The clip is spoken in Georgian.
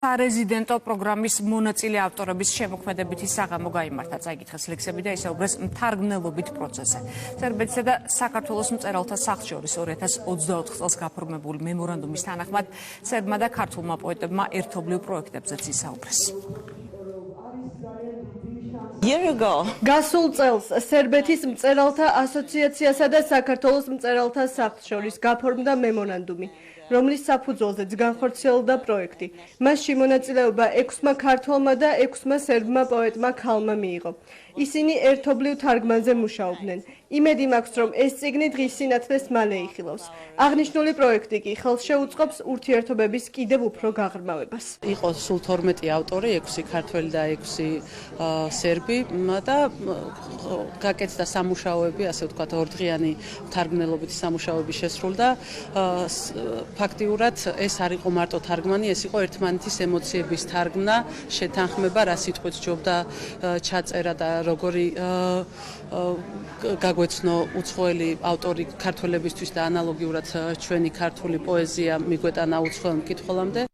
Სარეზიდენტო პროგრამის მონაწილე ავტორების შემოქმედებითი საღამო გაიმართა წაიკითხეს ლექსები და ისაუბრეს მთარგმნელობით პროცესზე. სერბეთისა და საქართველოს მწერალთა სახლს შორის 2024 წელს გაფორმებული მემორანდუმის თანახმად სერბმა და ქართულმა პოეტებმა ერთობლივ პროექტებზეც ისაუბრეს. გასულ წელს სერბეთის მწერალთა ასოციაციასა და საქართველოს მწერალთა სახლს შორის გაფორმდა მემორანდუმი, რომლის საფუძველზეც განხორციელდა პროექტი. მასში მონაწილეობა 6 ქართველმა და 6 სერბმა პოეტმა ქალმა მიიღო. ისინი ერთობლივ თარგმანზე მუშაობდნენ. იმედი მაქვს, რომ ეს წიგნი დღის სინათლეს მალე იხილავს. აღნიშნული პროექტი კი ხელს შეუწყობს ურთიერთობების კიდევ უფრო გაღრმავებას. იყო სულ 12 ავტორი, 6 ქართველი და 6 სერბი და გაკეთდა სამუშაოები, ასე ვთქვათ, ორდღიანი თარგმნელობითი სამუშაოები შესრულდა. ფაქტიურად ეს არ იყო მარტო თარგმანი, ეს იყო ერთმანეთის ემოციების თარგმნა, შეთანხმება, რა სიტყვით სჯობდა ჩაწერა და როგორი გაგვეცნო უცხოელი ავტორი ქართველებისთვის და ანალოგიურად ჩვენი ქართული პოეზია მიგვეტანა უცხოელ მკითხველამდე.